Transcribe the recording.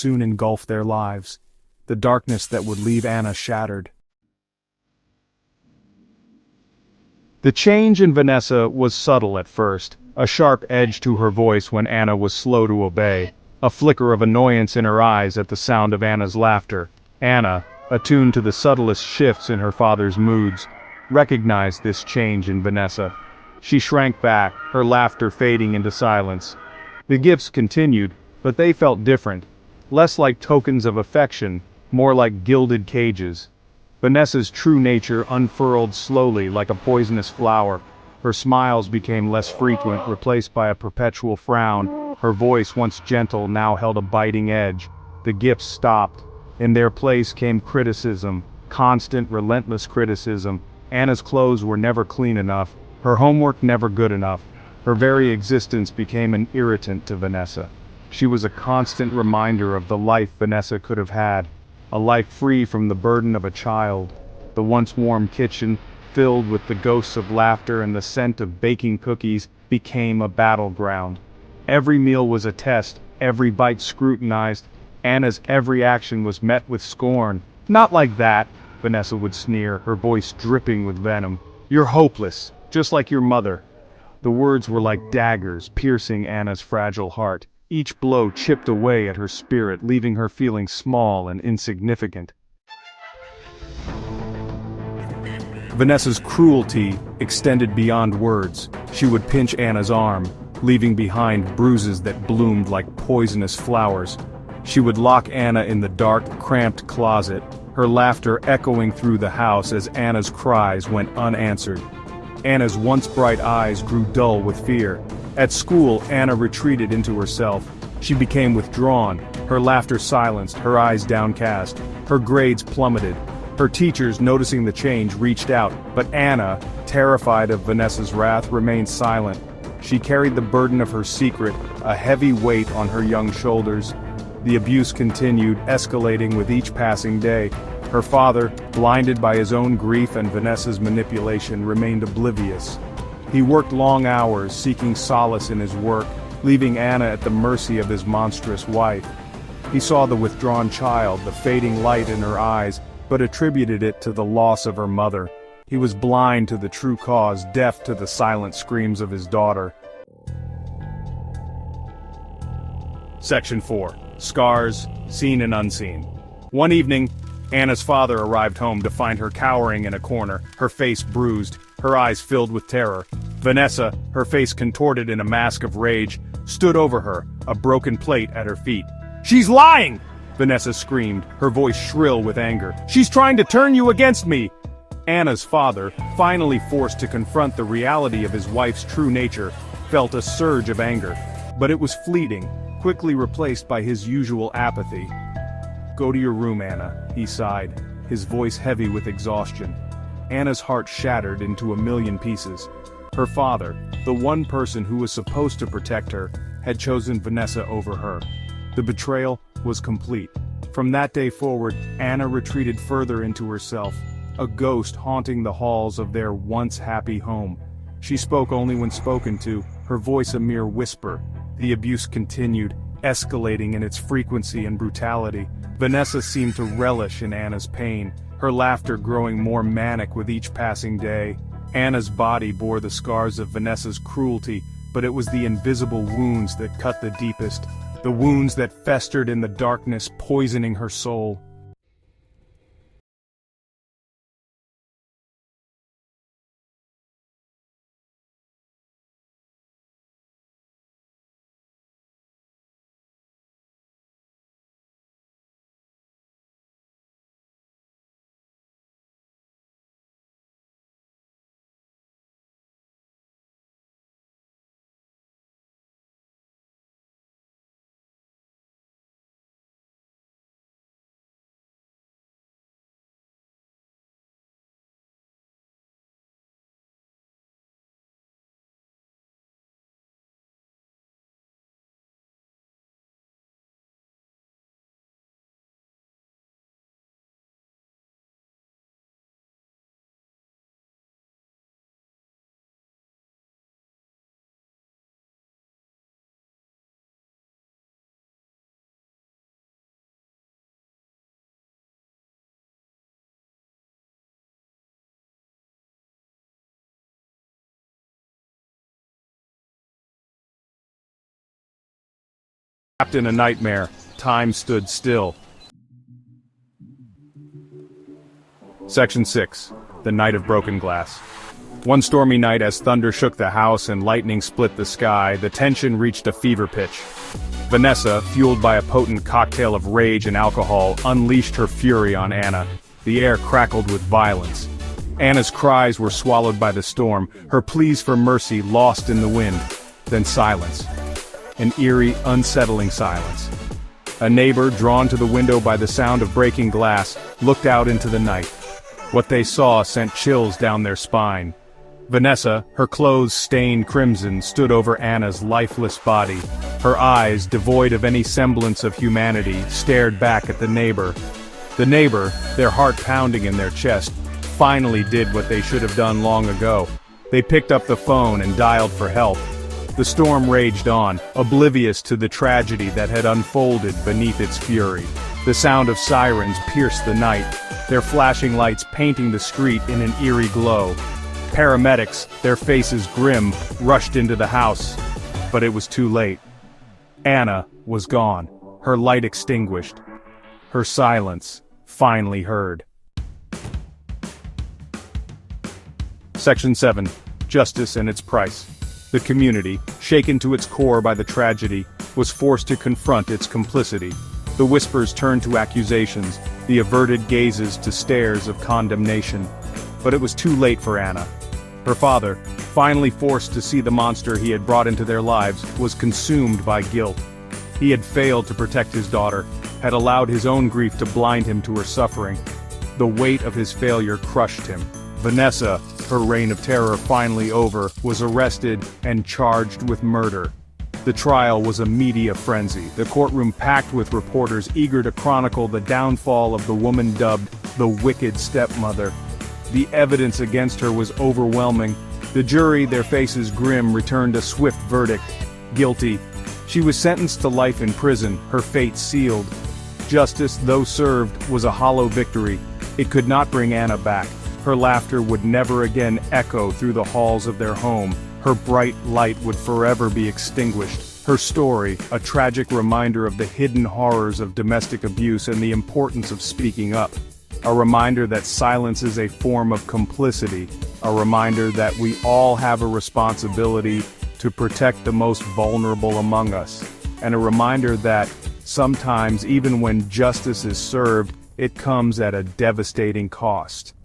soon engulf their lives. The darkness that would leave Anna shattered. The change in Vanessa was subtle at first, a sharp edge to her voice when Anna was slow to obey, a flicker of annoyance in her eyes at the sound of Anna's laughter. Anna, attuned to the subtlest shifts in her father's moods, recognized this change in Vanessa. She shrank back, her laughter fading into silence. The gifts continued, but they felt different, less like tokens of affection, more like gilded cages. Vanessa's true nature unfurled slowly like a poisonous flower. Her smiles became less frequent, replaced by a perpetual frown. Her voice, once gentle, now held a biting edge. The gifts stopped. In their place came criticism, constant, relentless criticism. Anna's clothes were never clean enough, her homework never good enough. Her very existence became an irritant to Vanessa. She was a constant reminder of the life Vanessa could have had. A life free from the burden of a child. The once warm kitchen, filled with the ghosts of laughter and the scent of baking cookies, became a battleground. Every meal was a test, every bite scrutinized. Anna's every action was met with scorn. "Not like that," Vanessa would sneer, her voice dripping with venom. "You're hopeless, just like your mother." The words were like daggers, piercing Anna's fragile heart. Each blow chipped away at her spirit, leaving her feeling small and insignificant. Vanessa's cruelty extended beyond words. She would pinch Anna's arm, leaving behind bruises that bloomed like poisonous flowers. She would lock Anna in the dark, cramped closet, her laughter echoing through the house as Anna's cries went unanswered. Anna's once bright eyes grew dull with fear. At school, Anna retreated into herself. She became withdrawn, her laughter silenced, her eyes downcast. Her grades plummeted. Her teachers, noticing the change, reached out, but Anna, terrified of Vanessa's wrath, remained silent. She carried the burden of her secret, a heavy weight on her young shoulders. The abuse continued, escalating with each passing day. Her father, blinded by his own grief and Vanessa's manipulation, remained oblivious. He worked long hours, seeking solace in his work, leaving Anna at the mercy of his monstrous wife. He saw the withdrawn child, the fading light in her eyes, but attributed it to the loss of her mother. He was blind to the true cause, deaf to the silent screams of his daughter. Section 4. Scars, Seen and Unseen. One evening, Anna's father arrived home to find her cowering in a corner, her face bruised, her eyes filled with terror. Vanessa, her face contorted in a mask of rage, stood over her, a broken plate at her feet. "She's lying!" Vanessa screamed, her voice shrill with anger. "She's trying to turn you against me!" Anna's father, finally forced to confront the reality of his wife's true nature, felt a surge of anger. But it was fleeting, quickly replaced by his usual apathy. "Go to your room, Anna," he sighed, his voice heavy with exhaustion. Anna's heart shattered into a million pieces. Her father, the one person who was supposed to protect her, had chosen Vanessa over her. The betrayal was complete. From that day forward, Anna retreated further into herself, a ghost haunting the halls of their once happy home. She spoke only when spoken to, her voice a mere whisper. The abuse continued, escalating in its frequency and brutality. Vanessa seemed to relish in Anna's pain, her laughter growing more manic with each passing day. Anna's body bore the scars of Vanessa's cruelty, but it was the invisible wounds that cut the deepest, the wounds that festered in the darkness, poisoning her soul. Trapped in a nightmare, time stood still. Section 6. The Night of Broken Glass. One stormy night, as thunder shook the house and lightning split the sky, the tension reached a fever pitch. Vanessa, fueled by a potent cocktail of rage and alcohol, unleashed her fury on Anna. The air crackled with violence. Anna's cries were swallowed by the storm, her pleas for mercy lost in the wind. Then silence. An eerie, unsettling silence. A neighbor, drawn to the window by the sound of breaking glass, looked out into the night. What they saw sent chills down their spine. Vanessa, her clothes stained crimson, stood over Anna's lifeless body. Her eyes, devoid of any semblance of humanity, stared back at the neighbor. The neighbor, their heart pounding in their chest, finally did what they should have done long ago. They picked up the phone and dialed for help. The storm raged on, oblivious to the tragedy that had unfolded beneath its fury. The sound of sirens pierced the night, their flashing lights painting the street in an eerie glow. Paramedics, their faces grim, rushed into the house. But it was too late. Anna was gone, her light extinguished. Her silence finally heard. Section 7. Justice and its price. The community, shaken to its core by the tragedy, was forced to confront its complicity. The whispers turned to accusations, the averted gazes to stares of condemnation. But it was too late for Anna. Her father, finally forced to see the monster he had brought into their lives, was consumed by guilt. He had failed to protect his daughter, had allowed his own grief to blind him to her suffering. The weight of his failure crushed him. Vanessa, her reign of terror finally over, was arrested and charged with murder. The trial was a media frenzy, the courtroom packed with reporters eager to chronicle the downfall of the woman dubbed the wicked stepmother. The evidence against her was overwhelming. The jury, their faces grim, returned a swift verdict: guilty. She was sentenced to life in prison, her fate sealed. Justice, though served, was a hollow victory. It could not bring Anna back. Her laughter would never again echo through the halls of their home. Her bright light would forever be extinguished. Her story, a tragic reminder of the hidden horrors of domestic abuse and the importance of speaking up. A reminder that silence is a form of complicity. A reminder that we all have a responsibility to protect the most vulnerable among us. And a reminder that, sometimes even when justice is served, it comes at a devastating cost.